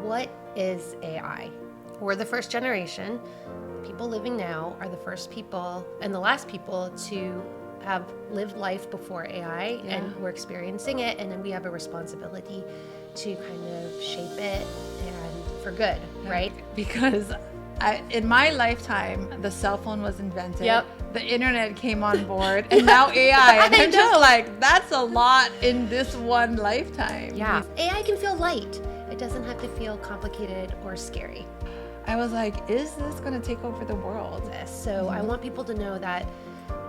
what is AI? We're the first generation. People living now are the first people and the last people to have lived life before AI, and we're experiencing it, and then we have a responsibility to kind of shape it and for good, right? Because in my lifetime, the cell phone was invented. Yep. The internet came on board, and now AI. And I'm just like, that's a lot in this one lifetime. Yeah. AI can feel light. It doesn't have to feel complicated or scary. I was like, is this going to take over the world? So I want people to know that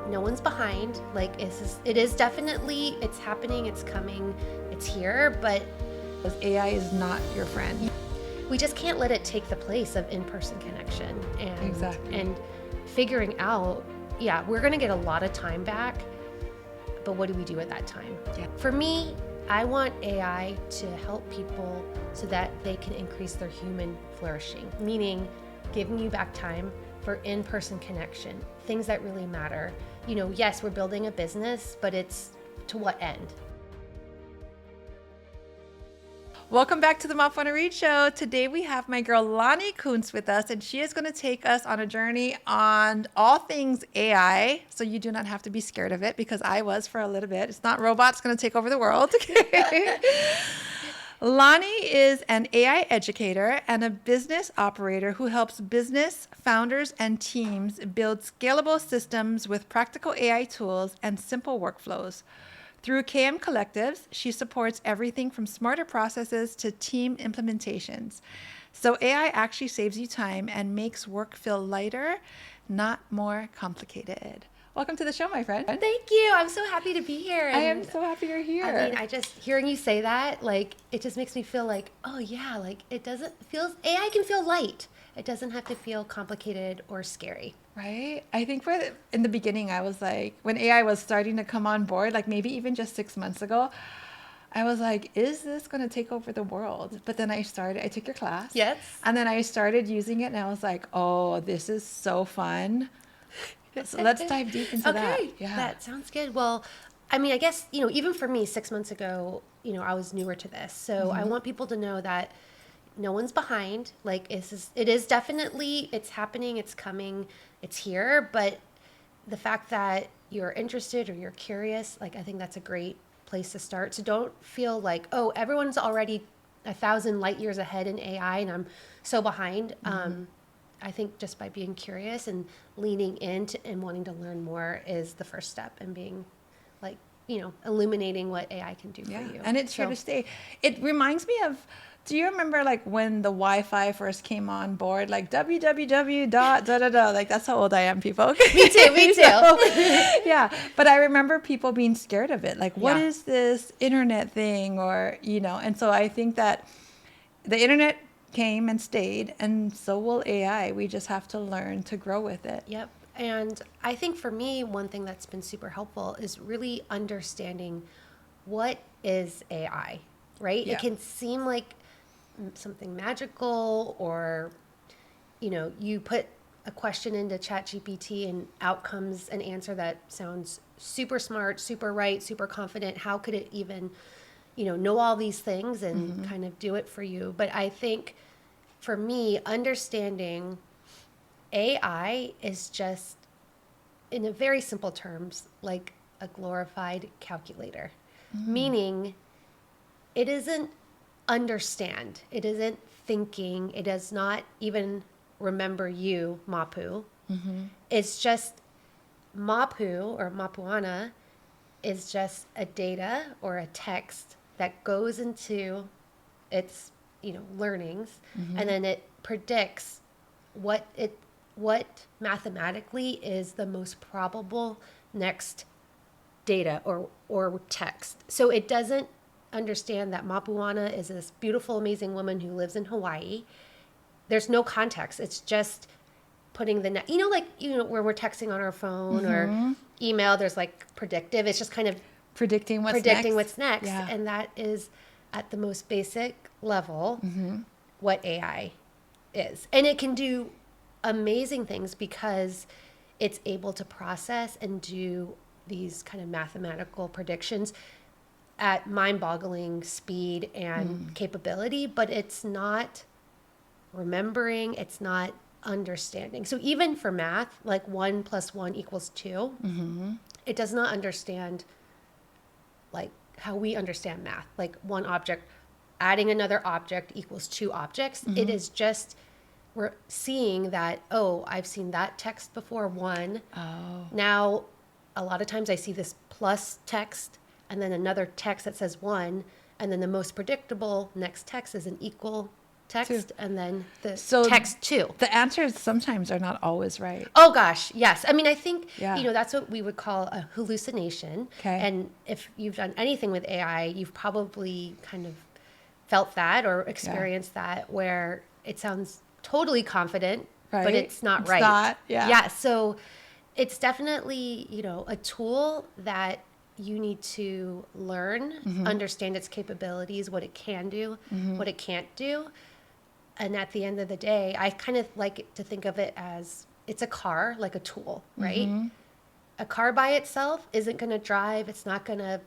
no one's behind. Like, it is definitely, it's happening, it's coming, it's here, but AI is not your friend. We just can't let it take the place of in-person connection and figuring out, we're going to get a lot of time back, but what do we do at that time? Yeah. For me, I want AI to help people so that they can increase their human flourishing, meaning giving you back time for in-person connection, things that really matter. You know, yes, we're building a business, but it's to what end? Welcome back to the Mapuana Reed Show. Today we have my girl Lani Koontz with us, and she is going to take us on a journey on all things AI. So you do not have to be scared of it, because I was for a little bit. It's not robots going to take over the world. Lani is an AI educator and a business operator who helps business founders and teams build scalable systems with practical AI tools and simple workflows. Through KM Collectives, she supports everything from smarter processes to team implementations. So AI actually saves you time and makes work feel lighter, not more complicated. Welcome to the show, my friend. Thank you. I'm so happy to be here. I am so happy you're here. I mean, hearing you say that, like, it just makes me feel like, oh yeah, like AI can feel light. It doesn't have to feel complicated or scary. Right? I think in the beginning, I was like, when AI was starting to come on board, like maybe even just 6 months ago, I was like, is this going to take over the world? But then I took your class. Yes. And then I started using it, and I was like, oh, this is so fun. So let's dive deep into that. Okay, that sounds good. Well, I mean, I guess, even for me, 6 months ago, I was newer to this. So I want people to know that no one's behind. Like, it is definitely, it's happening, it's coming, it's here. But the fact that you're interested or you're curious, like, I think that's a great place to start. So don't feel like, oh, everyone's already 1,000 light years ahead in AI and I'm so behind. I think just by being curious and leaning into and wanting to learn more is the first step, and being like, illuminating what AI can do for you. And it's here to stay. It reminds me of, do you remember like when the Wi-Fi first came on board, like www dot da da da, like that's how old I am, people. Me too. So, yeah. But I remember people being scared of it. Like, what is this internet thing? Or, and so I think that the internet came and stayed, and so will AI. We just have to learn to grow with it. Yep. And I think for me, one thing that's been super helpful is really understanding what is AI, right? Yeah. It can seem like something magical, or, you put a question into ChatGPT and out comes an answer that sounds super smart, super right, super confident. How could it even know all these things and kind of do it for you? But I think for me, understanding AI is just, in a very simple terms, like a glorified calculator, meaning it isn't understand, it isn't thinking, it does not even remember you, Mapu. It's just Mapu, or Mapuana, is just a data or a text that goes into its learnings, and then it predicts what mathematically is the most probable next data or text. So it doesn't understand that Mapuana is this beautiful, amazing woman who lives in Hawaii. There's no context. It's just putting the where we're texting on our phone or email, there's like predictive. It's just kind of predicting what's next. Yeah. And that is at the most basic level what AI is. And it can do amazing things because it's able to process and do these kind of mathematical predictions at mind-boggling speed and capability, but it's not remembering, it's not understanding. So even for math, like 1 + 1 = 2, it does not understand like how we understand math, like one object adding another object equals 2 objects. It is just, we're seeing that, oh, I've seen that text before, 1. Oh. Now, a lot of times I see this plus text and then another text that says 1, and then the most predictable next text is an equal text, 2. and then the So text 2. The answers sometimes are not always right. Oh gosh, yes. I mean, I think, Yeah. that's what we would call a hallucination. Okay. And if you've done anything with AI, you've probably kind of felt that or experienced that, where it sounds totally confident, but Right. it's not It's right. not, yeah. Yeah. So it's definitely, a tool that you need to learn, understand its capabilities, what it can do, what it can't do. And at the end of the day, I kind of like to think of it as it's a car, like a tool, right? A car by itself isn't going to drive. It's not going to,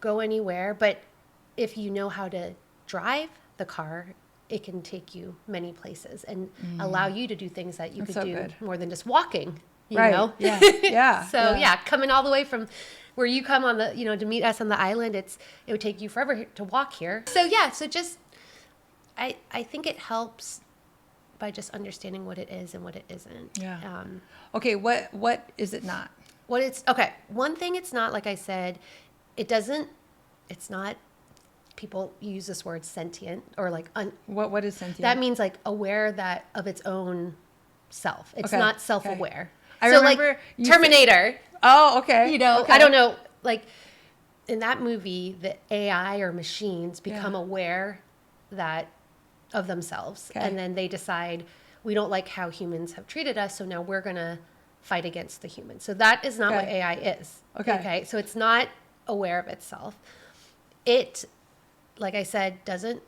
go anywhere. But if you know how to drive the car, it can take you many places and allow you to do things that you That's could so do good. more than just walking, Right. know? Yeah. Yeah. So yeah, coming all the way from where you come on the, to meet us on the island, it would take you forever to walk here. So yeah, so just, I think it helps by just understanding what it is and what it isn't. Yeah. Okay. What is it not? Okay. One thing it's not, like I said, it's not, people use this word sentient or like, What is sentient? that means like aware that of its own self. It's Okay, not self-aware. I So remember like you Terminator, Oh, okay. Okay. I don't know, like in that movie, the AI or machines become Yeah. aware of themselves. Okay. And then they decide, we don't like how humans have treated us, so now we're going to fight against the humans. So that is not what Okay. AI is. Okay. So it's not aware of itself. It, like I said, doesn't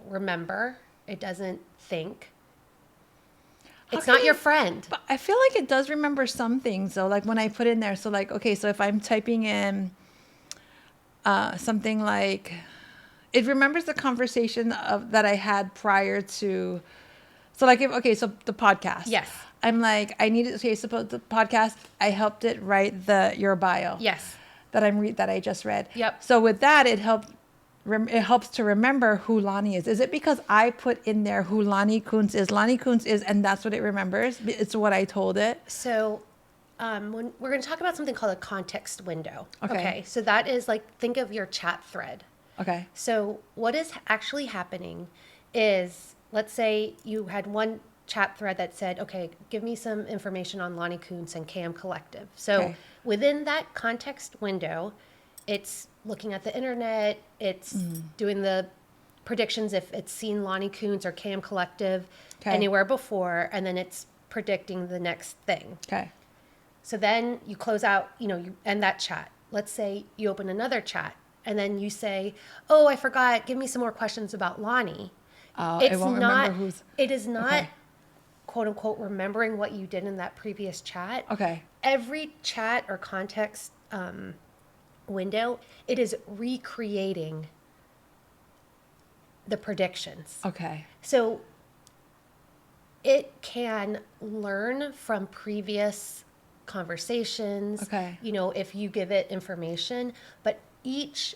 remember. It doesn't think. It's Okay. not your friend. But I feel like it does remember some things though. Like when I put in there, so like, okay, so if I'm typing in something like, it remembers the conversation that I had prior to, so like, so the podcast. Yes. I'm like, I needed, okay, so the podcast, I helped it write your bio. Yes. That I just read. Yep. So with that, it helps to remember who Lani is. Is it because I put in there who Lani Koontz is? Lani Koontz is, and that's what it remembers? It's what I told it? So when we're going to talk about something called a context window. Okay. So that is like, think of your chat thread. Okay. So what is actually happening is, let's say you had one chat thread that said, okay, give me some information on Lani Koontz and KM Collective. So Okay. within that context window, it's looking at the internet, it's doing the predictions if it's seen Lani Koontz or KM Collective anywhere before, and then it's predicting the next thing. Okay. So then you close out, you end that chat. Let's say you open another chat and then you say, oh, I forgot, give me some more questions about Lani. Oh, It's it won't not, remember who's. it is not, Okay. quote unquote, remembering what you did in that previous chat. Okay. Every chat or context window, it is recreating the predictions. Okay. So it can learn from previous conversations, Okay. if you give it information, but each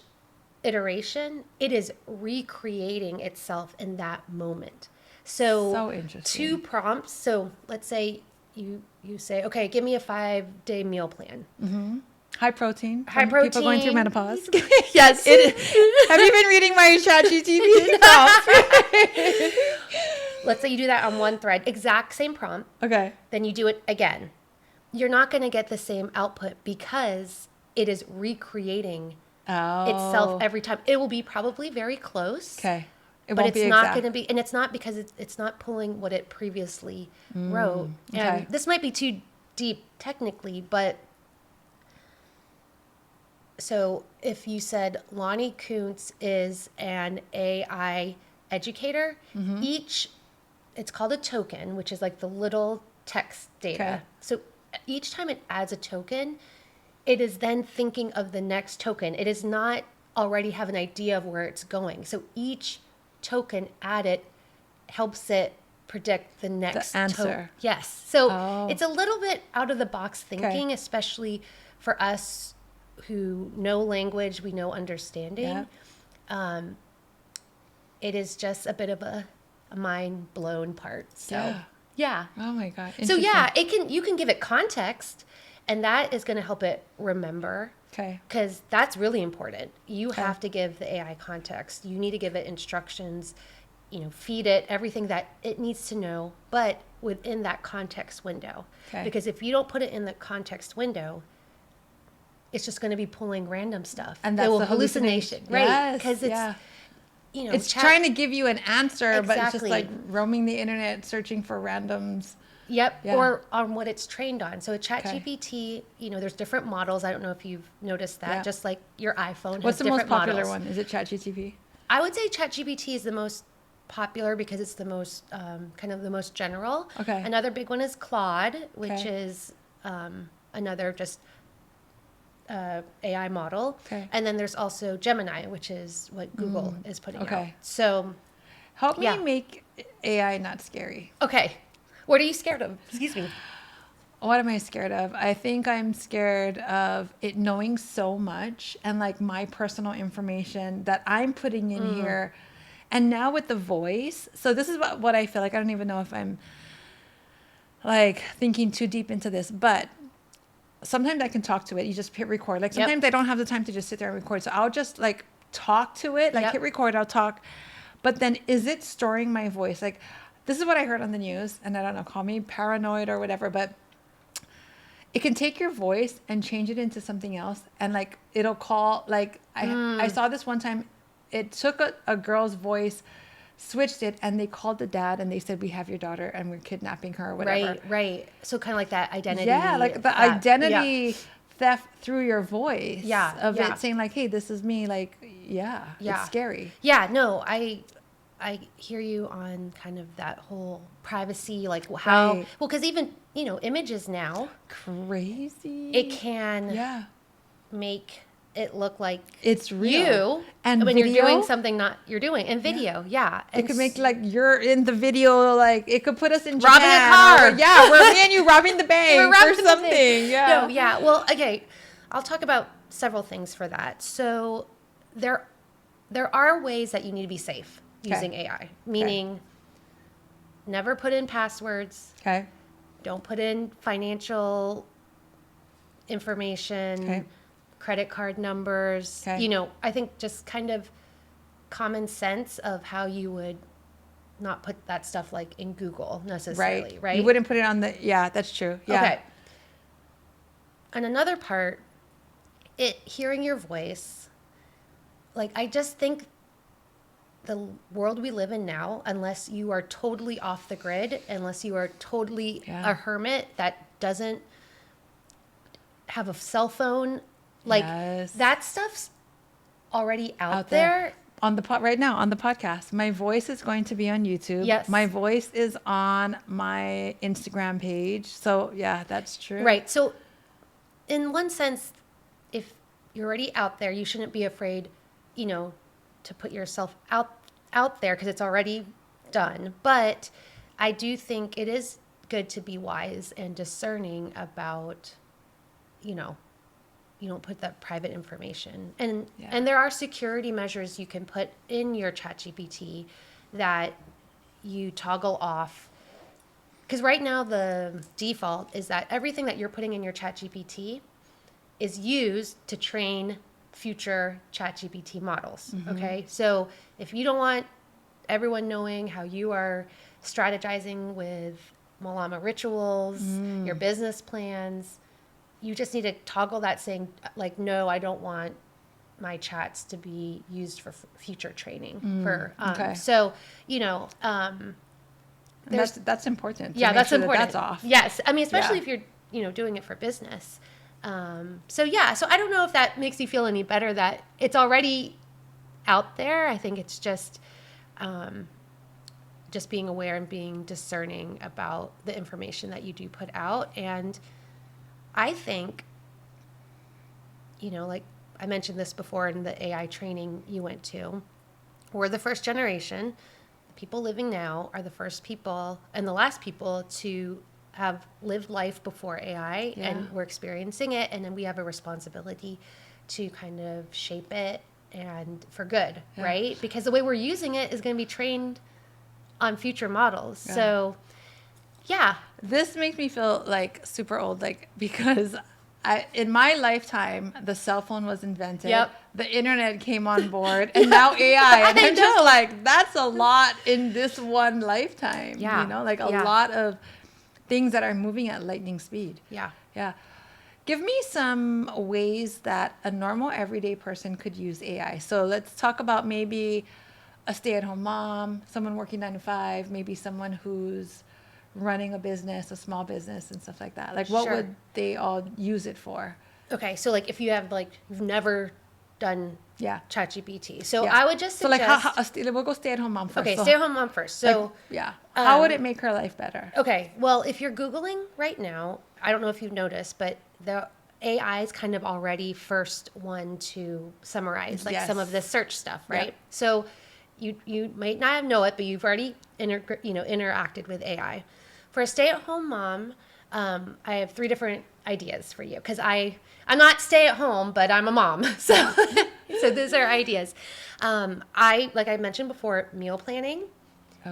iteration, it is recreating itself in that moment. So interesting. 2 prompts. So let's say you say, okay, give me a 5-day meal plan. High protein. High People going through protein. menopause. Yes. Have you been reading my ChatGPT? Let's say you do that on one thread, exact same prompt. Okay. Then you do it again. You're not going to get the same output because it is recreating itself every time. It will be probably very close. Okay. It But won't it's be not exact. going to be, and it's not because it's not pulling what it previously wrote. okay. And this might be too deep technically, but so if you said Lani Koontz is an AI educator, it's called a token, which is like the little text data. Okay. So each time it adds a token, it is then thinking of the next token. It is not already have an idea of where it's going. So each token added helps it predict the next answer. Yes. So Oh. it's a little bit out of the box thinking, especially for us who know language, we know understanding. Yeah. It is just a bit of a mind blown part. So yeah. Oh my God. So yeah, you can give it context, and that is going to help it remember. Okay. Because that's really important. You have to give the AI context. You need to give it instructions, feed it everything that it needs to know, but within that context window. Okay. Because if you don't put it in the context window, it's just going to be pulling random stuff. And that's the hallucination. Right? Because it's trying to give you an answer, but it's just like Exactly. roaming the internet, searching for randoms. Yep, Yeah. or on what it's trained on. So a ChatGPT, there's different models. I don't know if you've noticed that. Yeah. Just like your iPhone What's has the most different popular models. one? Is it ChatGPT? I would say ChatGPT is the most popular because it's the most kind of the most general. Okay. Another big one is Claude, which Okay. is another just AI model. Okay. And then there's also Gemini, which is what Google is putting out. Okay. So, Help me Yeah. make AI not scary. okay. What are you scared of? Excuse me. What am I scared of? I think I'm scared of it knowing so much and like my personal information that I'm putting in here. And now with the voice, so this is what I feel like. I don't even know if I'm like thinking too deep into this, but sometimes I can talk to it. You just hit record. Like sometimes I don't have the time to just sit there and record. So I'll just like talk to it, like hit record, I'll talk. But then is it storing my voice? Like this is what I heard on the news, and I don't know, call me paranoid or whatever, but it can take your voice and change it into something else. And like, it'll call, like I saw this one time, it took a girl's voice, switched it, and they called the dad and they said, we have your daughter and we're kidnapping her or whatever. Right. So kind of like that identity. Yeah, like the identity theft through your voice. It saying like, hey, this is me. Like, it's scary. Yeah, no, I hear you on kind of that whole privacy, like how, well, because even, images now. Crazy. It can make it look like it's real. You. And when video? you're doing something you're doing. And video, It could make like you're in the video, like it could put us in robbing Japan, a car. We're me and you robbing the bank or something. No, well, okay. I'll talk about several things for that. So there are ways that you need to be safe using AI, meaning never put in passwords. Okay. Don't put in financial information, credit card numbers. I think just kind of common sense of how you would not put that stuff like in Google necessarily, right? You wouldn't put it on the, that's true. Yeah. Okay. And another part, hearing your voice, like I just think the world we live in now, unless you are totally off the grid, unless you are totally a hermit that doesn't have a cell phone, like that stuff's already out there. On the right now on the podcast. My voice is going to be on YouTube. Yes. My voice is on my Instagram page. So that's true. Right. So in one sense, if you're already out there, you shouldn't be afraid, to put yourself out there because it's already done. But I do think it is good to be wise and discerning about, you don't put that private information. And there are security measures you can put in your ChatGPT that you toggle off. Because right now the default is that everything that you're putting in your ChatGPT is used to train future ChatGPT models. Okay, so if you don't want everyone knowing how you are strategizing with Malama rituals, your business plans, you just need to toggle that saying like, no, I don't want my chats to be used for future training. So that's important. That's important. That's off. Yes, I mean, especially if you're doing it for business. So I don't know if that makes you feel any better that it's already out there. I think it's just being aware and being discerning about the information that you do put out. And I think like I mentioned this before in the AI training you went to, we're the first generation. The people living now are the first people and the last people to have lived life before AI, and we're experiencing it. And then we have a responsibility to kind of shape it and for good, right? Because the way we're using it is going to be trained on future models. Yeah. So, yeah. This makes me feel like super old, like, because in my lifetime, the cell phone was invented. Yep. The internet came on board, and now AI. And I'm just like, that's a lot in this one lifetime. Yeah. You know, like a lot of things that are moving at lightning speed. Yeah. Yeah. Give me some ways that a normal everyday person could use AI. So let's talk about maybe a stay-at-home mom, someone working 9 to 5, maybe someone who's running a business, a small business and stuff like that. Like what would they all use it for? Okay, so like if you have like you've never done ChatGPT, so I would just suggest. So like we'll go stay-at-home mom first. Okay, so, stay-at-home mom first. So how would it make her life better? Okay, well if you're Googling right now, I don't know if you've noticed, but the AI is kind of already first one to summarize like some of the search stuff, right? Yep. So you might not know it, but you've already interacted with AI. For a stay-at-home mom, I have 3 different ideas for you because I'm not stay-at-home, but I'm a mom, so those are ideas. Like I mentioned before, meal planning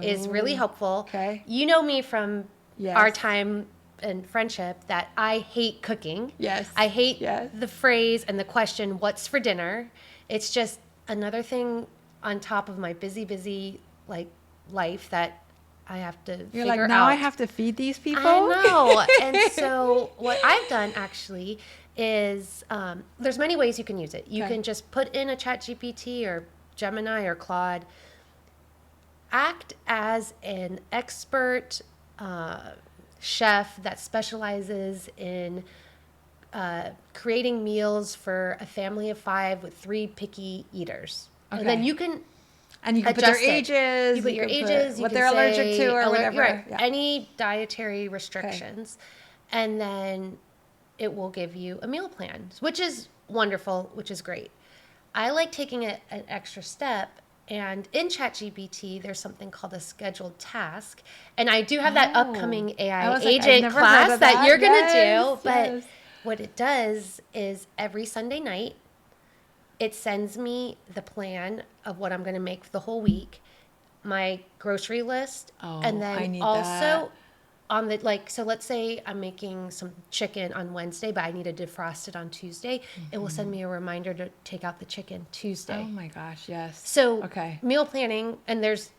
is really helpful. Okay. You know me from our time and friendship that I hate cooking. Yes. I hate the phrase and the question, "What's for dinner?" It's just another thing on top of my busy like life that I have to figure out. You're like, now I have to feed these people? I know. And so what I've done actually is there's many ways you can use it. You can just put in a ChatGPT or Gemini or Claude, act as an expert chef that specializes in creating meals for a family of 5 with 3 picky eaters. Okay. And then you can put their ages. You put your ages. What they're allergic to or whatever. Right. Yeah. Any dietary restrictions. Okay. And then it will give you a meal plan, which is wonderful, which is great. I like taking it an extra step. And in ChatGPT, there's something called a scheduled task. And I do have that upcoming AI agent class that you're going to do. But what it does is every Sunday night, it sends me the plan of what I'm going to make for the whole week, my grocery list, and then also on the so let's say I'm making some chicken on Wednesday, but I need to defrost it on Tuesday. It will send me a reminder to take out the chicken Tuesday. Oh my gosh, yes. So meal planning, and there's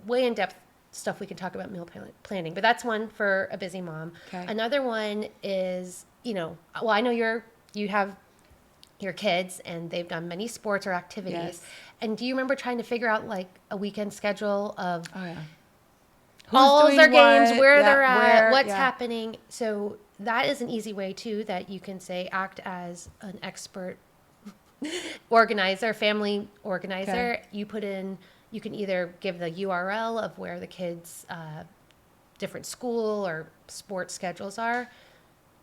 way in depth stuff we can talk about meal planning, but that's one for a busy mom. Okay. Another one is well, I know you have your kids and they've done many sports or activities. Yes. And do you remember trying to figure out like a weekend schedule of all of their games, where they're at, what's happening? So that is an easy way too that you can say act as an expert organizer, family organizer. Okay. You can either give the URL of where the kids' different school or sports schedules are,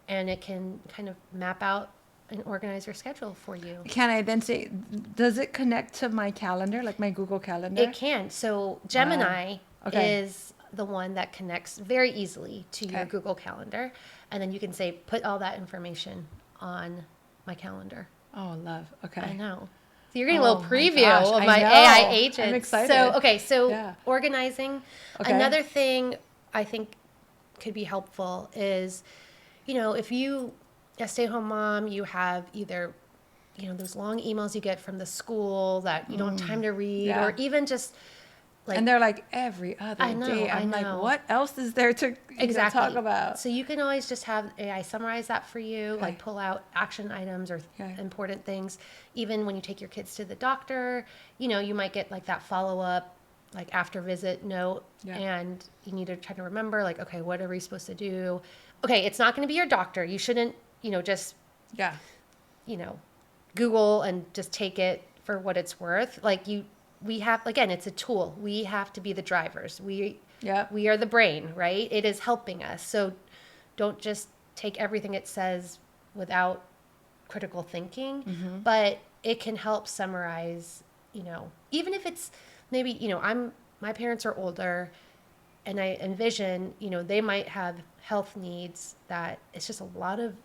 and it can kind of map out and organize your schedule for you. Can I then say, does it connect to my calendar, like my Google Calendar? It can. So Gemini is the one that connects very easily to your Google Calendar. And then you can say, put all that information on my calendar. Oh, love. Okay. I know. So you're getting a little preview of my AI agent. I'm excited. So organizing. Okay. Another thing I think could be helpful is, if you, a stay-at-home mom, you have either, those long emails you get from the school that you don't have time to read, or even just like, and they're like every other day. I'm like, what else is there to talk about? So you can always just have AI summarize that for you, like pull out action items or important things. Even when you take your kids to the doctor, you might get like that follow-up, like after visit note, and you need to try to remember, like, okay, what are we supposed to do? Okay, it's not going to be your doctor. You shouldn't just Google and just take it for what it's worth. Like we have, again, it's a tool. We have to be the drivers. We are the brain, right? It is helping us. So don't just take everything it says without critical thinking, Mm-hmm. but it can help summarize, even if it's maybe, my parents are older, and I envision, they might have health needs that it's just a lot of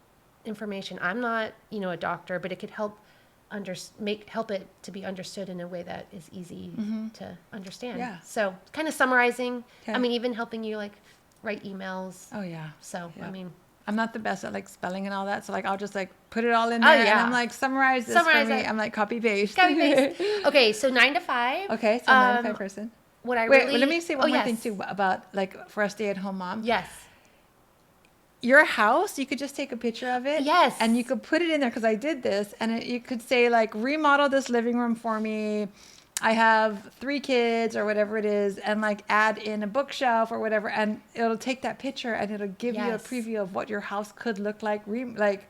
information. I'm not, a doctor, but it could help help it to be understood in a way that is easy to understand. Yeah. So kind of summarizing. Okay. I mean, even helping you like write emails. Oh yeah. So Yeah. I mean, I'm not the best at like spelling and all that, so like I'll just like put it all in Oh, there, and yeah. I'm like summarize this Summarize for me. it. I'm like copy paste. Copy paste. Okay, so 9 to 5. Okay, so 9 to 5 person. What I Wait, really let me say one more yes. thing too about like for a stay-at-home mom. Yes. Your house, you could just take a picture of it. Yes. And you could put it in there, because I did this, and you could say like, remodel this living room for me. I have 3 kids or whatever it is, and like add in a bookshelf or whatever, and it'll take that picture and it'll give you a Yes. preview of what your house could look like, like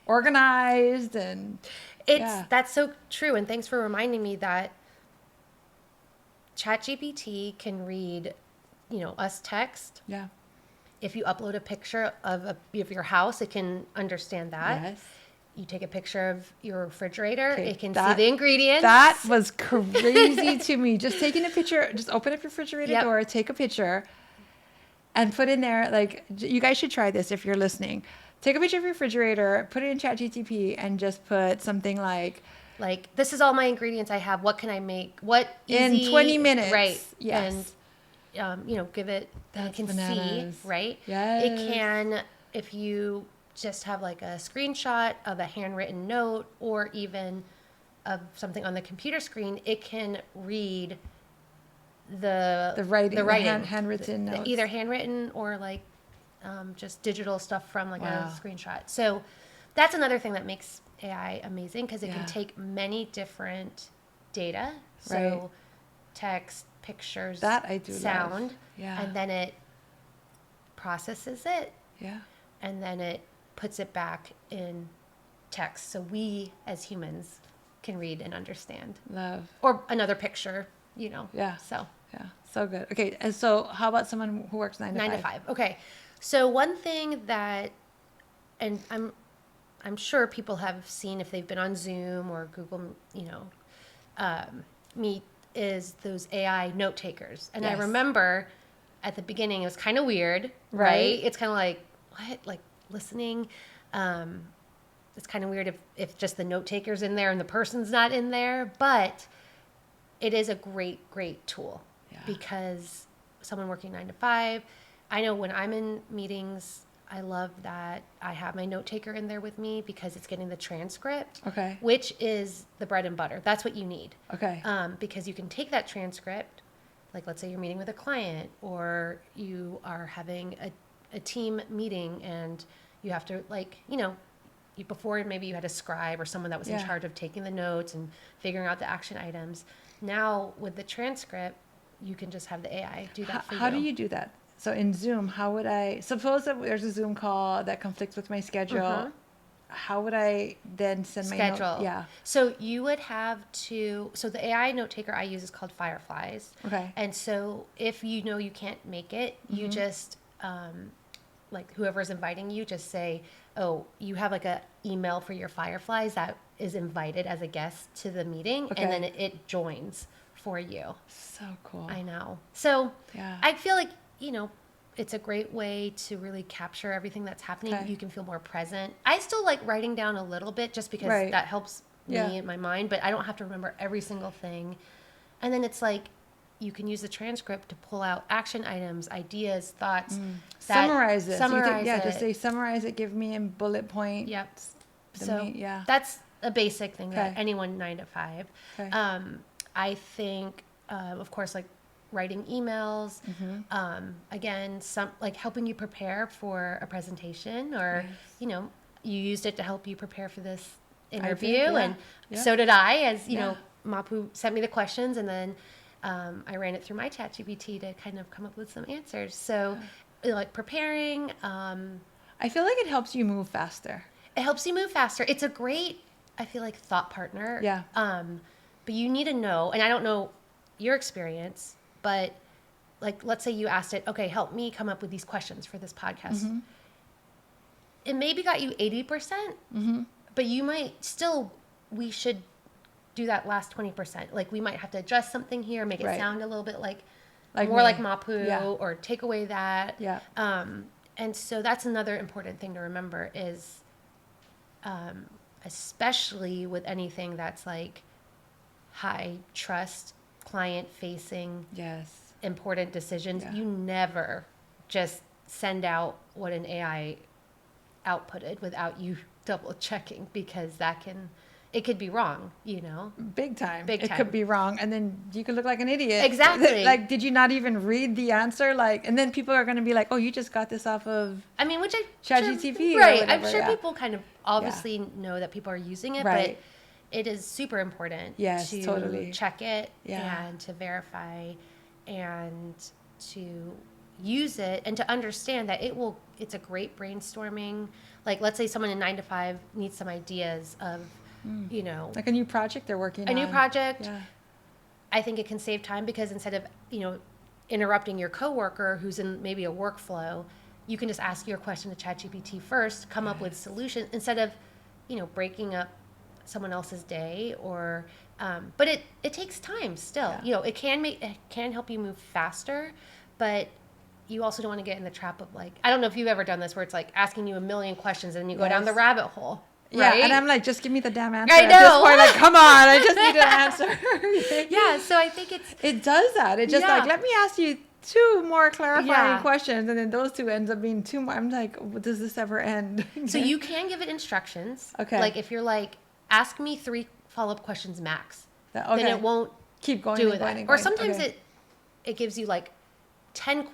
organized and That's so true. And thanks for reminding me that ChatGPT can read, us text. Yeah. If you upload a picture of your house, it can understand that. Yes. You take a picture of your refrigerator, Okay, it can see the ingredients. That was crazy to me. Just taking a picture, just open up your refrigerator Yep. door, take a picture, and put in there, like, you guys should try this if you're listening. Take a picture of your refrigerator, put it in ChatGPT, and just put something like, this is all my ingredients I have. What can I make? What in 20 minutes. Right. Yes. And, give it, and it That's can bananas. see, right? Yes. It can, if you just have like a screenshot of a handwritten note or even of something on the computer screen, it can read the writing, handwritten notes. either handwritten or like just digital stuff from like a screenshot. So that's another thing that makes AI amazing, because it can take many different data. So text, pictures, that I do sound, love. Yeah. and then it processes it, Yeah. and then it puts it back in text, so we as humans can read and understand. Love. Or another picture, Yeah. So Yeah. So good. Okay. And so how about someone who works 9 to 5? 9 to 5. Okay. So one thing that, and I'm sure people have seen if they've been on Zoom or Google, Meet, is those AI note takers. And I Yes. remember at the beginning it was kind of weird, right? It's kind of like, what? Like listening. It's kind of weird if just the note taker's in there and the person's not in there, but it is a great, great tool because someone working 9 to 5, I know when I'm in meetings, I love that I have my note taker in there with me because it's getting the transcript, Okay. which is the bread and butter. That's what you need. Okay. Because you can take that transcript, like let's say you're meeting with a client or you are having a team meeting and you have to before maybe you had a scribe or someone that was in charge of taking the notes and figuring out the action items. Now with the transcript, you can just have the AI do that for you. How do you do that? So in Zoom, how would I, suppose that there's a Zoom call that conflicts with my schedule. How would I then send my schedule? note? Yeah. So you would have to, so the AI note taker I use is called Fireflies. Okay. And so if you know you can't make it, you just, like whoever's inviting you, just say, oh, you have like a email for your Fireflies that is invited as a guest to the meeting, Okay. and then it joins for you. So cool. I know. So Yeah. I feel like, it's a great way to really capture everything that's happening. Okay. You can feel more present. I still like writing down a little bit just because that helps me in my mind, but I don't have to remember every single thing. And then it's like, you can use the transcript to pull out action items, ideas, thoughts. Summarize it. Summarize it. Just say summarize it. Give me in bullet point. Yep. the So main- yeah. that's a basic thing that Okay. anyone 9 to 5. Okay. I think, of course, like writing emails, again, some like helping you prepare for a presentation, or you used it to help you prepare for this interview, and so did I. As you know, Mapu sent me the questions, and then I ran it through my ChatGPT to kind of come up with some answers. So, like preparing, I feel like it helps you move faster. it helps you move faster. It's a great, I feel like, thought partner. Yeah. But you need to know, and I don't know your experience, but like, let's say you asked it, okay, help me come up with these questions for this podcast. It maybe got you 80%, but you might still, we should do that last 20%. Like we might have to adjust something here, make it Right. sound a little bit like more me. like Mapu, Yeah. or take away that. Yeah. And so that's another important thing to remember is, especially with anything that's like high trust, client facing, Yes. important decisions, Yeah. you never just send out what an AI outputted without you double checking, because it could be wrong, Big time. Big It time. could be wrong, and then you could look like an idiot. Exactly. Like, did you not even read the answer? Like, and then people are going to be like, "Oh, you just got this off of." I mean, which I ChatGPT or right? whatever, I'm sure yeah. people kind of obviously know that people are using it, Right. but it is super important Yes, to totally. check it Yeah. and to verify and to use it and to understand that it's a great brainstorming. Like, let's say someone in 9 to 5 needs some ideas of, Like a new project they're working on. a new project. Yeah. I think it can save time, because instead of, interrupting your coworker who's in maybe a workflow, you can just ask your question to ChatGPT first, come up with solutions instead of, breaking up someone else's day, or, but it takes time still. Yeah. It can help you move faster, but you also don't want to get in the trap of, like, I don't know if you've ever done this, where it's like asking you a million questions and you go down Yes. the rabbit hole. Yeah, Right? and I'm like, just give me the damn answer. I At this know. point, like, come on, I just need an answer. Yeah, so I think It does that. It just Yeah. like, let me ask you 2 more clarifying Yeah. questions, and then those 2 ends up being 2 more. I'm like, does this ever end? So you can give it instructions. Okay. Like if you're like, ask me 3 follow-up questions max, Okay. then it won't keep going do and that. going and Or going. sometimes Okay. it gives you like 10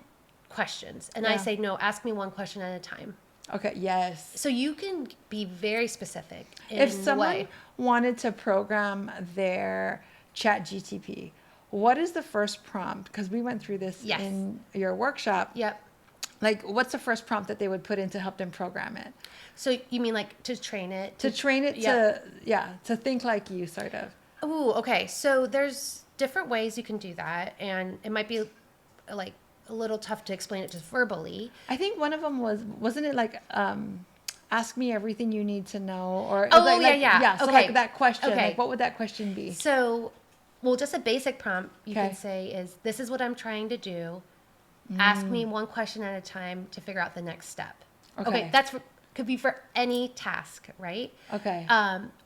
questions, and Yeah. I say, no, ask me 1 question at a time. Okay, yes. So you can be very specific in If the someone way. wanted to program their chat GTP, what is the first prompt? Because we went through this Yes. in your workshop. Yep. Like, what's the first prompt that they would put in to help them program it? So you mean like to train it? To train it Yep. to think like you, sort of. Ooh, okay. So there's different ways you can do that, and it might be like a little tough to explain it just verbally. I think one of them wasn't it like, ask me everything you need to know? Or it Oh, was like, yeah. Yeah, so Okay. like that question, Okay. like what would that question be? So, well, just a basic prompt you Okay. can say is, this is what I'm trying to do. Ask me 1 question at a time to figure out the next step. Okay. That's could be for any task, right? Okay.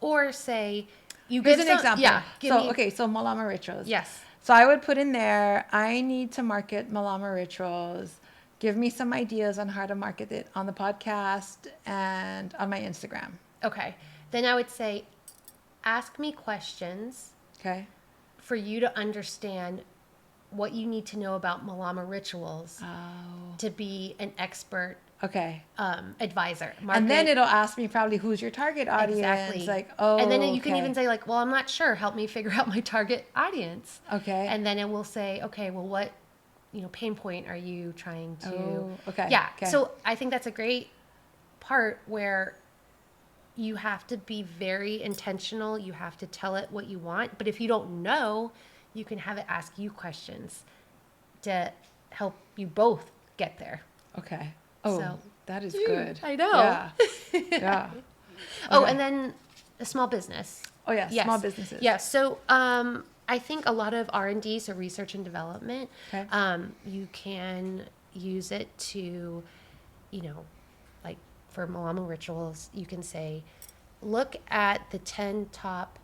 Or say, you Here's give an example. Yeah. Give me, So Malama Rituals. Yes. So I would put in there, I need to market Malama Rituals. Give me some ideas on how to market it on the podcast and on my Instagram. Okay. Then I would say, ask me questions Okay. for you to understand what you need to know about Malama Rituals Oh. to be an expert Okay. advisor. And then it'll ask me probably who's your target audience. Exactly. Like, oh, and then you can okay. even say like, well, I'm not sure. Help me figure out my target audience. Okay. And then it will say, okay, well, what, pain point are you trying to? Oh, okay. Yeah. Okay. So I think that's a great part where you have to be very intentional. You have to tell it what you want. But if you don't know, you can have it ask you questions to help you both get there. Okay. Oh, So- that is good. I know. Yeah. Yeah. Oh, Okay. and then a small business. Oh, yeah. Yes. Small businesses. Yeah. So I think a lot of R&D, so research and development, Okay. you can use it to, like for Malama Rituals, you can say, look at the 10 top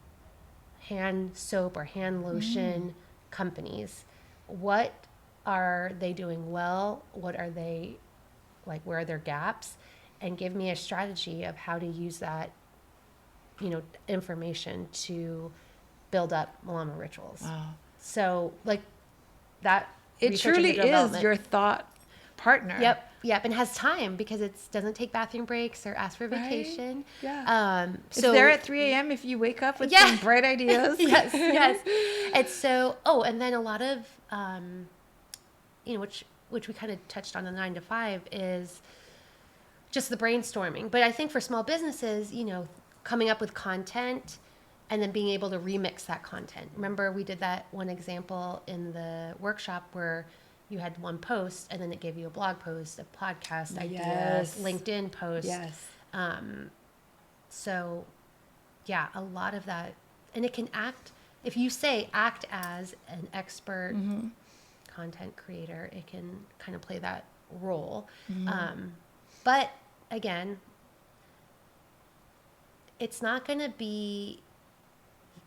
hand soap or hand lotion companies. What are they doing well? What are they, like, where are their gaps? And give me a strategy of how to use that, information to build up Malama Rituals. Wow. So, like, that It research and truly is development. your thought partner. Yep, and has time because it doesn't take bathroom breaks or ask for Right? vacation. Yeah. It's So there at 3 a.m. if you wake up with Yeah. some bright ideas. yes. It's so. Oh, and then a lot of, which we kind of touched on the 9 to 5 is just the brainstorming. But I think for small businesses, coming up with content and then being able to remix that content. Remember, we did that one example in the workshop where you had one post and then it gave you a blog post, a podcast idea, Yes. LinkedIn post. Yes. So yeah, a lot of that. And it can act, if you say act as an expert content creator, it can kind of play that role. But again, it's not going to be,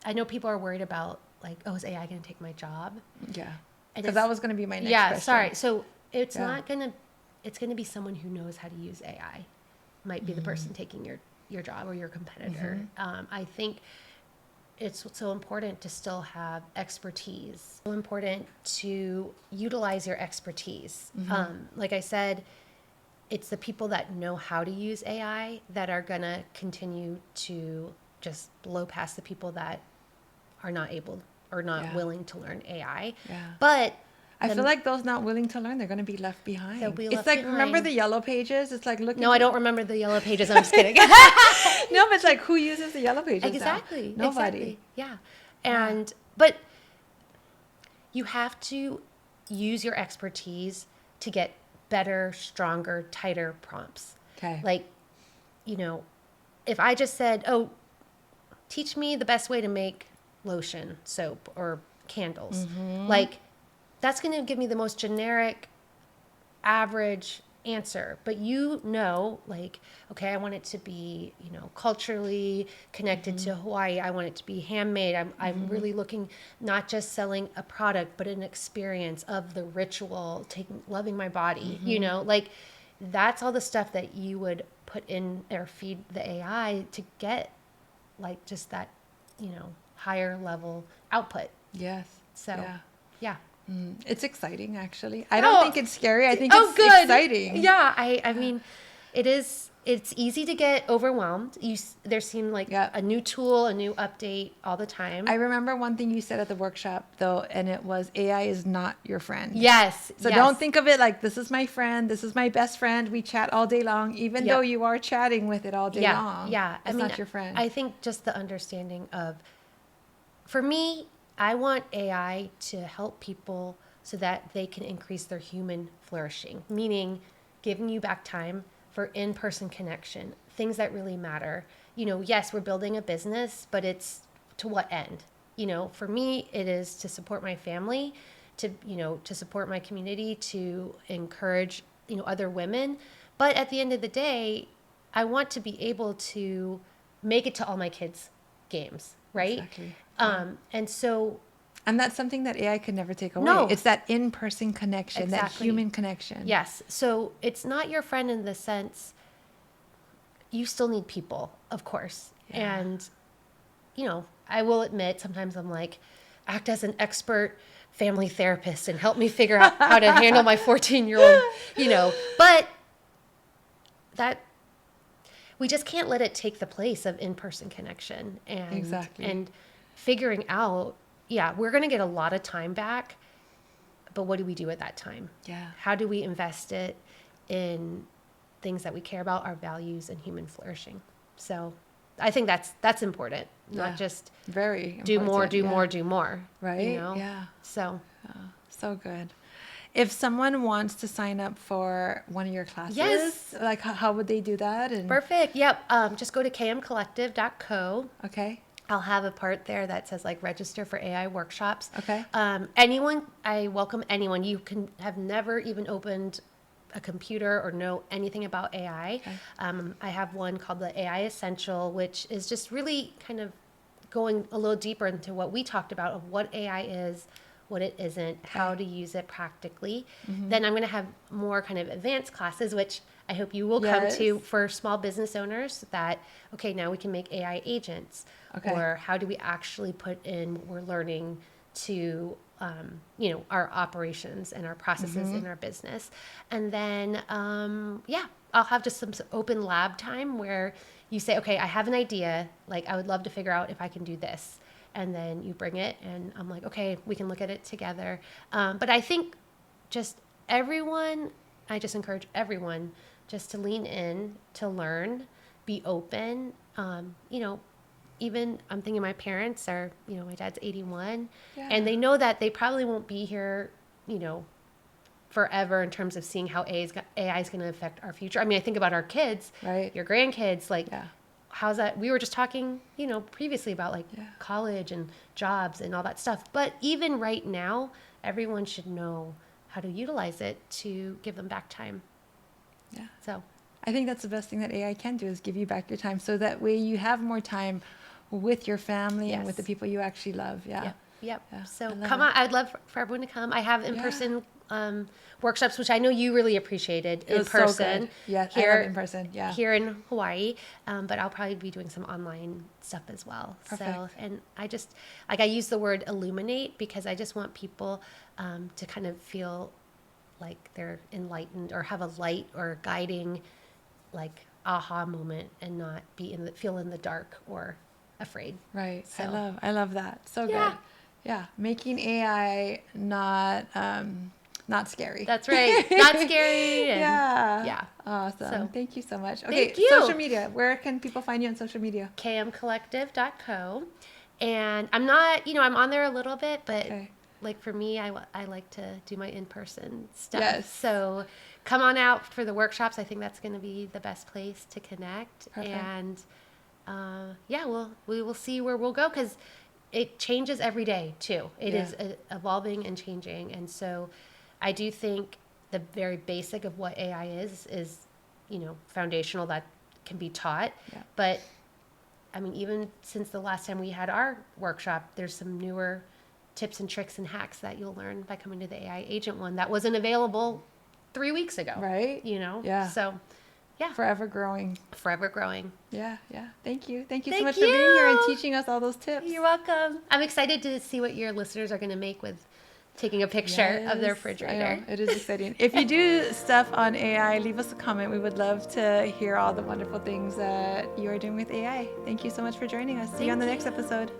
I know people are worried about like, oh, is AI going to take my job? Yeah. And Because that was going to be my next yeah, question. sorry. So it's Yeah. not going to, it's going to be someone who knows how to use AI. Might be the person taking your job or your competitor. I think it's so important to still have expertise. So important to utilize your expertise. Like I said, it's the people that know how to use AI that are going to continue to just blow past the people that are not able or not Yeah. willing to learn AI. Yeah. But I feel like those not willing to learn, they're going to be left behind. They'll be It's left like, remember behind. the yellow pages? It's like looking. no, I don't remember the yellow pages. I'm just kidding. No, but it's like, who uses the yellow pages Exactly. now? Nobody. Exactly. Yeah. And, but you have to use your expertise to get better, stronger, tighter prompts. Okay. Like, you know, if I just said, oh, teach me the best way to make lotion, soap, or candles, like, that's going to give me the most generic, average answer. But you know, like, okay, I want it to be, you know, culturally connected to Hawaii. I want it to be handmade. I'm really looking, not just selling a product, but an experience of the ritual, loving my body, you know, like, that's all the stuff that you would put in or feed the AI to get like just that, you know, higher level output. Yes. So, Yeah. yeah. It's exciting, actually. I don't think it's scary. I think it's good. exciting. Yeah, I mean, it's easy to get overwhelmed. There seem like Yeah. a new tool, a new update all the time. I remember one thing you said at the workshop, though, and it was AI is not your friend. Yes. So don't think of it like, this is my friend, this is my best friend. We chat all day long, even Yep. though you are chatting with it all day long. Yeah. It's not your friend. I think just the understanding of, for me, I want AI to help people so that they can increase their human flourishing, meaning giving you back time for in-person connection, things that really matter. You know, yes, we're building a business, but it's to what end? You know, for me, it is to support my family, to support my community, to encourage, other women. But at the end of the day, I want to be able to make it to all my kids' games, right? Exactly. And so, And that's something that AI can never take away. No. It's that in-person connection, that Exactly. human connection. yes. So it's not your friend in the sense you still need people, of course. Yeah. And, I will admit sometimes I'm like, act as an expert family therapist and help me figure out how to handle my 14-year-old, but that we just can't let it take the place of in-person connection and Exactly. and figuring out, we're going to get a lot of time back, but what do we do with that time? Yeah. How do we invest it in things that we care about, our values and human flourishing? So I think that's important, not Yeah. just Very do more, important. do Yeah. more, do more. Right? Yeah. So So good. If someone wants to sign up for one of your classes, Yes. like how would they do that? And perfect. Yep. Just go to kmcollective.co. Okay. I'll have a part there that says like register for AI workshops. Okay. I welcome anyone. You can have never even opened a computer or know anything about AI. Okay. I have one called the AI Essential, which is just really kind of going a little deeper into what we talked about of what AI is, what it isn't, how to use it practically. Then I'm going to have more kind of advanced classes, which I hope you will come to, Yes. for small business owners that, okay, now we can make AI agents. Okay. Or how do we actually put in what we're learning to, our operations and our processes in our business. And then, I'll have just some open lab time where you say, okay, I have an idea. Like, I would love to figure out if I can do this. And then you bring it and I'm like, okay, we can look at it together. But I think I just encourage everyone just to lean in, to learn, be open. Even I'm thinking my parents are, my dad's 81 and they know that they probably won't be here, forever in terms of seeing how AI is going to affect our future. I mean, I think about our kids, Right. your grandkids, like Yeah. how's that? We were just talking, previously about like Yeah. college and jobs and all that stuff. But even right now, everyone should know how to utilize it to give them back time. Yeah. So I think that's the best thing that AI can do, is give you back your time. So that way you have more time with your family and with the Yes. people you actually love. Yeah. Yep. Yep. Yeah, I So love come it. on. I'd love for everyone to come. I have in-person workshops, which I know you really appreciated It in was so person. good. Yeah, I Here love in person. Yeah. here in Hawaii. But I'll probably be doing some online stuff as well. So, Perfect. and I use the word illuminate because I just want people to kind of feel like they're enlightened or have a light or guiding like aha moment and not feel in the dark or afraid. Right. So I love that. So Yeah. good. Yeah. Making AI not scary. that's right. Not scary. And Yeah. yeah. Awesome. So, Thank you so much. Okay. thank you. Social media. Where can people find you on social media? kmcollective.co. And I'm not, I'm on there a little bit, but Okay. like for me, I like to do my in-person stuff. Yes. So come on out for the workshops. I think that's going to be the best place to connect. Perfect. And we will see where we'll go because it changes every day too. It Yeah. is evolving and changing. And so I do think the very basic of what AI is, foundational, that can be taught. Yeah. But I mean, even since the last time we had our workshop, there's some newer tips and tricks and hacks that you'll learn by coming to the AI agent one that wasn't available 3 weeks ago. Right. Yeah. So, yeah, Forever growing. forever growing. Yeah. Yeah. Thank you. Thank you so Thank much for being here and you. teaching us all those tips. You're welcome. I'm excited to see what your listeners are going to make with taking a picture of their Yes, I refrigerator. know. It is exciting. If you do stuff on AI, leave us a comment. We would love to hear all the wonderful things that you are doing with AI. Thank you so much for joining us. See you on the Thank next you. episode.